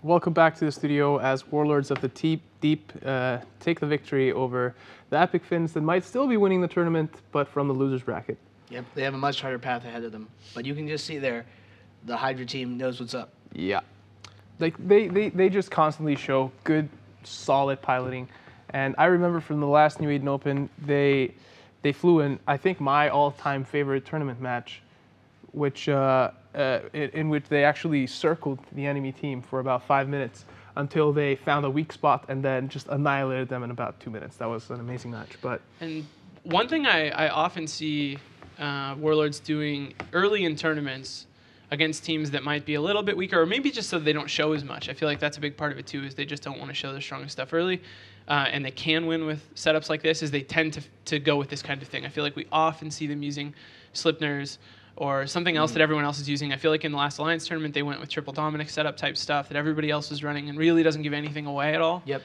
welcome back to the studio as Warlords of the Deep take the victory over the Epic Finns that might still be winning the tournament, but from the loser's bracket. Yep, they have a much harder path ahead of them. But you can just see there, the Hydra team knows what's up. Yeah. Like they just constantly show good, solid piloting. And I remember from the last New Eden Open, they flew in, I think, my all-time favorite tournament match, which in which they actually circled the enemy team for about 5 minutes until they found a weak spot and then just annihilated them in about 2 minutes. That was an amazing match. And one thing I often see Warlords doing early in tournaments against teams that might be a little bit weaker, or maybe just so they don't show as much. I feel like that's a big part of it too, is they just don't want to show their strongest stuff early. And they can win with setups like this, is they tend to go with this kind of thing. I feel like we often see them using Slipners or something else that everyone else is using. I feel like in the last Alliance tournament, they went with triple Dominic setup type stuff that everybody else was running and really doesn't give anything away at all. Yep.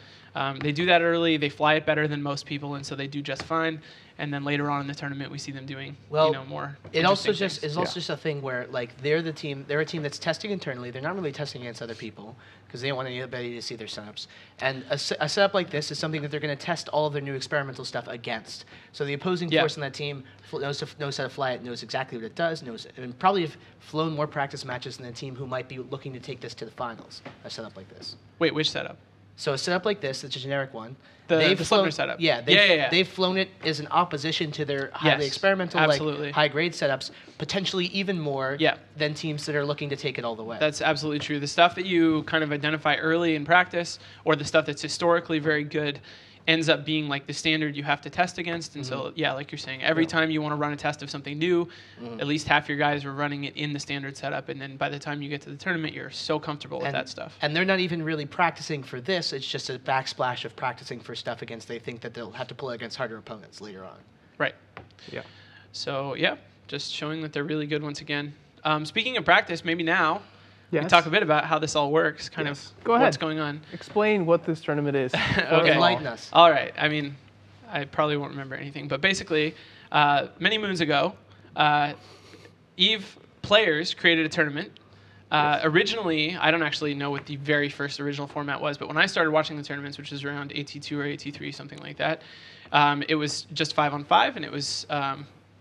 They do that early. They fly it better than most people, and so they do just fine. And then later on in the tournament, we see them doing more. It also just is also just a thing where they're a team that's testing internally. They're not really testing against other people because they don't want anybody to see their setups. And a setup like this is something that they're going to test all of their new experimental stuff against. So the opposing force on that team knows how to fly it, knows exactly what it does, and probably have flown more practice matches than a team who might be looking to take this to the finals. A setup like this. Wait, which setup? So a setup like this, it's a generic one. The Slipner setup. Yeah, they've flown it as an opposition to their highly experimental, high-grade setups, potentially even more than teams that are looking to take it all the way. That's absolutely true. The stuff that you kind of identify early in practice, or the stuff that's historically very good, ends up being like the standard you have to test against. And so, like you're saying, every time you want to run a test of something new, at least half your guys are running it in the standard setup. And then by the time you get to the tournament, you're so comfortable with that stuff. And they're not even really practicing for this. It's just a backsplash of practicing for stuff against they think that they'll have to pull it against harder opponents later on. Right. Yeah. So, just showing that they're really good once again. Speaking of practice, maybe now, we Yes. talk a bit about how this all works, Go ahead. what's going on. Explain what this tournament is. Okay. Enlighten us. All right. I mean, I probably won't remember anything, but basically, many moons ago, EVE players created a tournament. Originally, I don't actually know what the very first original format was, but when I started watching the tournaments, which was around AT2 or AT3, something like that, it was just 5-on-5, and it was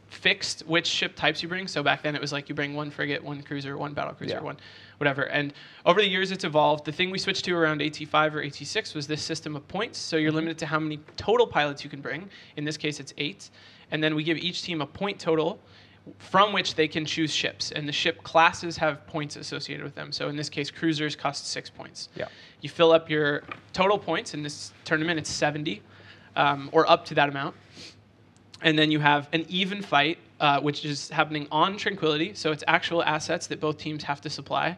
fixed which ship types you bring. So back then, it was like you bring one frigate, one cruiser, one battlecruiser, one whatever. And over the years, it's evolved. The thing we switched to around AT5 or AT6 was this system of points. So you're limited to how many total pilots you can bring. In this case, it's 8. And then we give each team a point total from which they can choose ships. And the ship classes have points associated with them. So in this case, cruisers cost 6 points. Yeah. You fill up your total points. In this tournament, it's 70, or up to that amount. And then you have an even fight, which is happening on Tranquility. So it's actual assets that both teams have to supply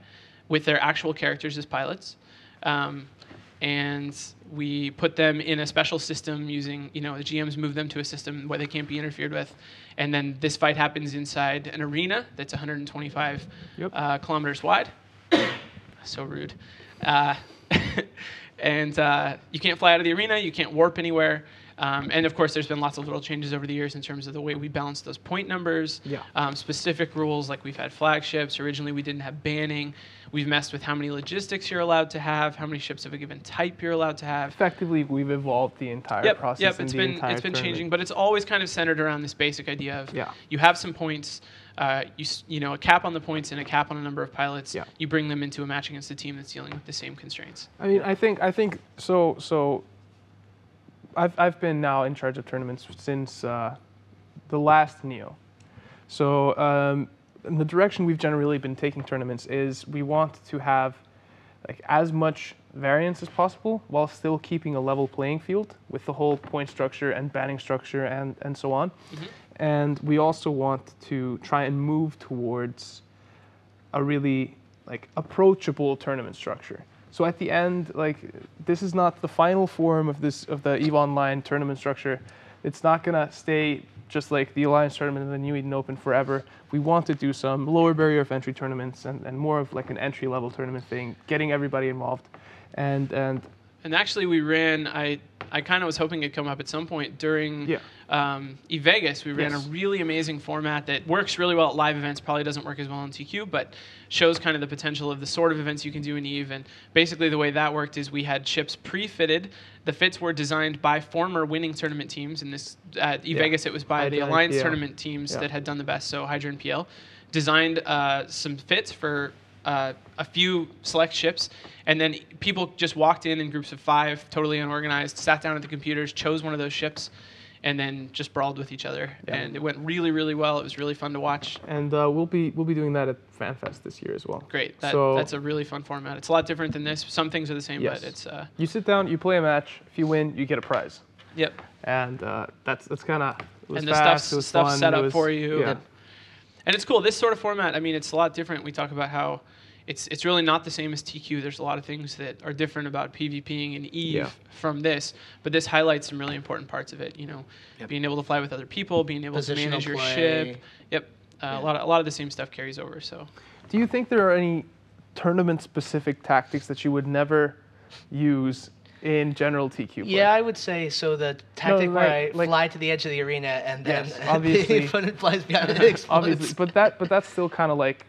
with their actual characters as pilots. And we put them in a special system using, the GMs move them to a system where they can't be interfered with. And then this fight happens inside an arena that's 125 kilometers wide. So rude. And you can't fly out of the arena. You can't warp anywhere. And of course, there's been lots of little changes over the years in terms of the way we balance those point numbers. Specific rules, like we've had flagships. Originally, we didn't have banning. We've messed with how many logistics you're allowed to have, how many ships of a given type you're allowed to have. Effectively, we've evolved the entire process. Yep, it's been changing, but it's always kind of centered around this basic idea of you have some points, a cap on the points and a cap on a number of pilots. You bring them into a match against a team that's dealing with the same constraints. I mean, I think so. I've been now in charge of tournaments since the last NEO. So the direction we've generally been taking tournaments is we want to have as much variance as possible while still keeping a level playing field with the whole point structure and banning structure and so on. And we also want to try and move towards a really approachable tournament structure. So at the end, this is not the final form of the EVE Online tournament structure. It's not gonna stay just like the Alliance tournament and the New Eden Open forever. We want to do some lower barrier of entry tournaments and more of an entry level tournament thing, getting everybody involved. And actually we ran, I I kind of was hoping it'd come up at some point during Yeah. Vegas. We ran a really amazing format that works really well at live events, probably doesn't work as well on TQ, but shows kind of the potential of the sort of events you can do in EVE. And basically the way that worked is we had ships pre-fitted. The fits were designed by former winning tournament teams. In this at Vegas, it was by the Alliance tournament teams that had done the best, so Hydra and PL. Designed some fits for a few select ships, and then people just walked in groups of 5, totally unorganized, sat down at the computers, chose one of those ships, and then just brawled with each other. Yeah. And it went really, really well. It was really fun to watch. And we'll be doing that at FanFest this year as well. Great. That's a really fun format. It's a lot different than this. Some things are the same, but it's... You sit down, you play a match. If you win, you get a prize. Yep. And that's kind of... And the stuff's set up for you. Yeah. And it's cool. This sort of format, I mean, it's a lot different. We talk about how it's really not the same as TQ. There's a lot of things that are different about PvPing and EVE from this, but this highlights some really important parts of it. You know, being able to fly with other people, being able to manage your ship. Yep. A lot of the same stuff carries over. So, do you think there are any tournament-specific tactics that you would never use in general TQ play? Yeah, I would say so. The tactic where I fly to the edge of the arena and then obviously, the opponent flies behind and it explodes. Obviously, but that's still kind of like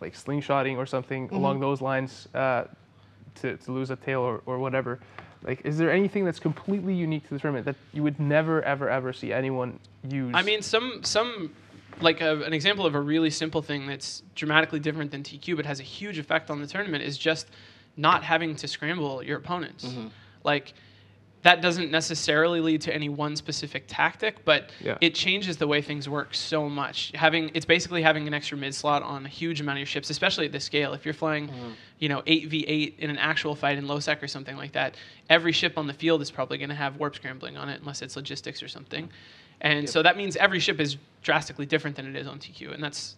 slingshotting or something along those lines to lose a tail or whatever. Like, is there anything that's completely unique to the tournament that you would never ever see anyone use? I mean, some like an example of a really simple thing that's dramatically different than TQ but has a huge effect on the tournament is just not having to scramble your opponents. Like, that doesn't necessarily lead to any one specific tactic, but it changes the way things work so much. It's basically having an extra mid slot on a huge amount of your ships, especially at this scale. If you're flying, 8v8 in an actual fight in low sec or something like that, every ship on the field is probably going to have warp scrambling on it, unless it's logistics or something. And so that means every ship is drastically different than it is on TQ, and that's...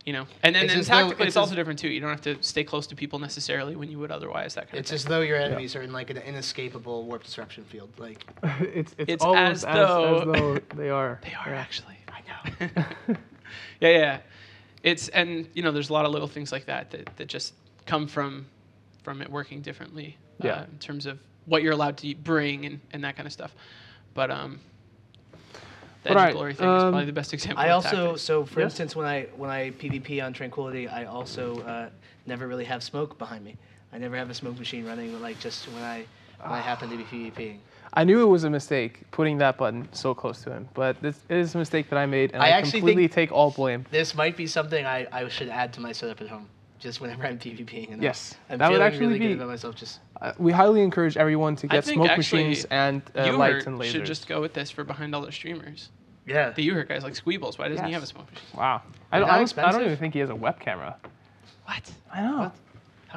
and then tactically, it's also different too. You don't have to stay close to people necessarily when you would otherwise. That kind of thing. It's as though your enemies are in like an inescapable warp disruption field. Like it's almost as though they are. They are actually. I know. Yeah. There's a lot of little things like that just come from it working differently. In terms of what you're allowed to bring and that kind of stuff. But the Edge of Glory thing is probably the best example. I also, for instance, when I PvP on Tranquility, I also never really have smoke behind me. I never have a smoke machine running, like just when I happen to be PvPing. I knew it was a mistake putting that button so close to him, but this is a mistake that I made, and I completely take all blame. This might be something I should add to my setup at home, just whenever I'm PvPing. And I'm that would actually really be. Good about myself. Just we highly encourage everyone to get smoke machines and lights and lasers. You should just go with this for behind all the streamers. Yeah. The Uhurt guys like Squeebles. Why doesn't he have a smoke machine? Wow. I don't even think he has a web camera. What? I know.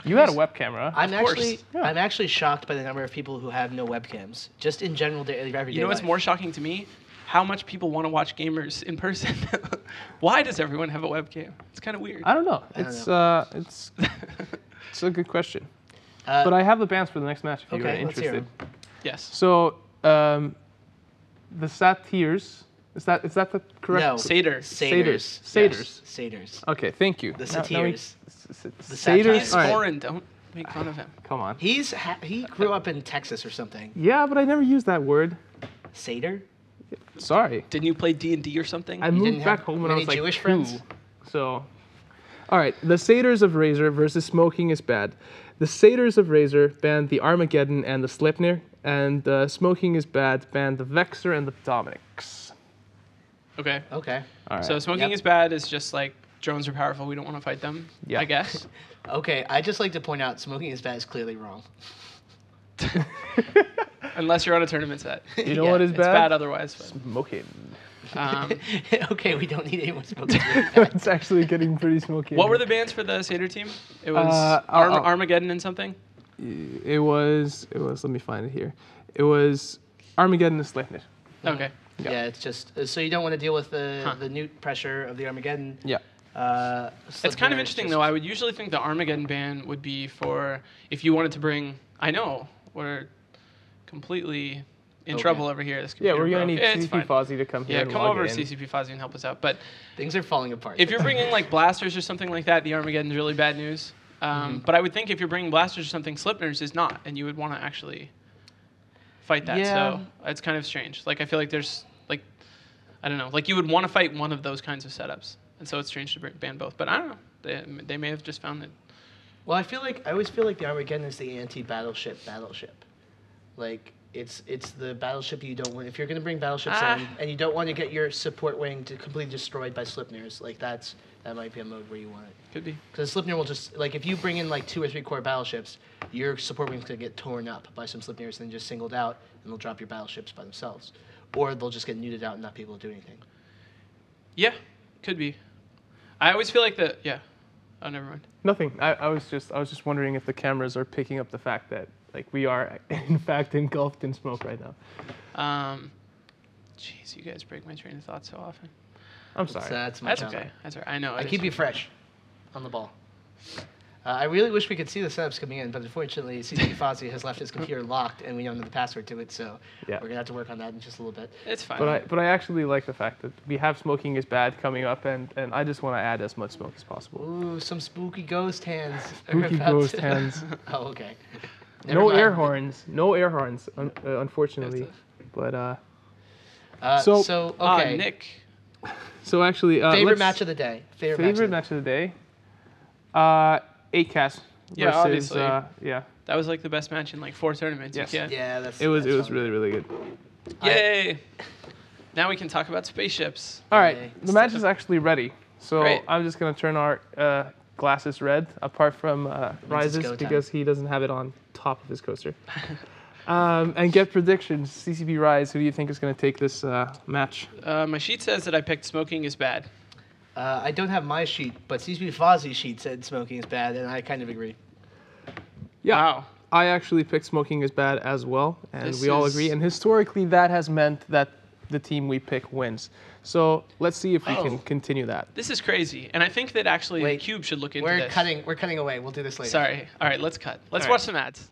You had a web camera. I'm actually shocked by the number of people who have no webcams. Just in general, everyday You know what's more shocking to me? How much people want to watch gamers in person. Why does everyone have a webcam? It's kind of weird. I don't know. It's a good question. But I have the bands for the next match if you're interested. Yes. So the Satyrs. Is that the correct? No. Satyrs. Satyrs. Okay, thank you. The Satyrs. The Satyrs. He's foreign. Don't make fun of him. Come on. He grew up in Texas or something. Yeah, but I never used that word. Satyr? Sorry. Didn't you play D&D or something? I moved back home when I was like Jewish 2. friends? So, all right. The Satyrs of Razor versus Smoking is Bad. The Satyrs of Razor banned the Armageddon and the Sleipnir, and Smoking is Bad banned the Vexor and the Dominics. Okay. All right. So Smoking is Bad is just like drones are powerful. We don't want to fight them. I guess. Okay. I just like to point out Smoking is Bad is clearly wrong. Unless you're on a tournament set. You know what is bad? It's bad otherwise. But. Smoking. Okay, we don't need anyone smoking. It's actually getting pretty smoky. What were the bands for the Satyr team? It was Armageddon and something? It was, let me find it here. It was Armageddon and Sleipnir. Okay. Yeah, it's just, so you don't want to deal with the newt pressure of the Armageddon. Yeah. It's kind of interesting, though. I would usually think the Armageddon ban would be for if you wanted to bring, I know, we're completely in trouble over here. Yeah, we're going to need CCP Fozzie to come here and come over to CCP Fozzie and help us out. But things are falling apart. If you're bringing like blasters or something like that, the Armageddon's really bad news. But I would think if you're bringing blasters or something, Sleipnir's is not, and you would want to actually fight that. Yeah. So it's kind of strange. Like I feel like there's like, I don't know, like you would want to fight one of those kinds of setups, and so it's strange to ban both. But I don't know. They may have just found it. Well, I always feel like the Armageddon is the battleship. Like it's the battleship you don't want. If you're going to bring battleships in and you don't want to get your support wing to completely destroyed by Slipners, like that might be a mode where you want it. Could be. Because Slipner will just, like, if you bring in like 2 or 3 core battleships, your support wing's going to get torn up by some Slipners and then just singled out, and they'll drop your battleships by themselves, or they'll just get neutered out and not be able to do anything. Yeah, could be. I always feel like yeah. Oh, never mind. Nothing. I was just wondering if the cameras are picking up the fact that like we are in fact engulfed in smoke right now. Jeez, you guys break my train of thought so often. I'm sorry. That's my That's job. okay. That's all right. I know. I keep you fresh on the ball. I really wish we could see the setups coming in, but unfortunately, CCP Fozzie has left his computer locked, and we don't know the password to it, so Yeah. we're gonna have to work on that in just a little bit. It's fine. But I actually like the fact that we have smoking is bad coming up, and I just want to add as much smoke as possible. Ooh, some spooky ghost hands. are Spooky about ghost to- hands. Oh, okay. No Never air mind. horns. No air horns, unfortunately. But So so- okay. Nick. so actually, Favorite match of the day. favorite match of the day. 8-cast Yeah, versus obviously. yeah. That was like the best match in like 4 tournaments. Yes. You can't. Yeah, that's. It was that's fun. really, really good. Yay! Now we can talk about spaceships. All right, Yay. the match is actually ready. So Great. I'm just gonna turn our glasses red, apart from go Rises, time. because he doesn't have it on top of his coaster. And get predictions. CCP Rise, who do you think is gonna take this match? My sheet says that I picked smoking is bad. I don't have my sheet, but CCP Fozzie's sheet said smoking is bad, and I kind of agree. Yeah, Wow. I actually picked smoking is bad as well, and This we all is- agree. And historically, that has meant that the team we pick wins. So let's see if we Oh. can continue that. This is crazy, and I think that actually Wait, Cube should look into We're this. cutting away. We'll do this later. Sorry. All right, let's cut. Let's All right. watch some ads.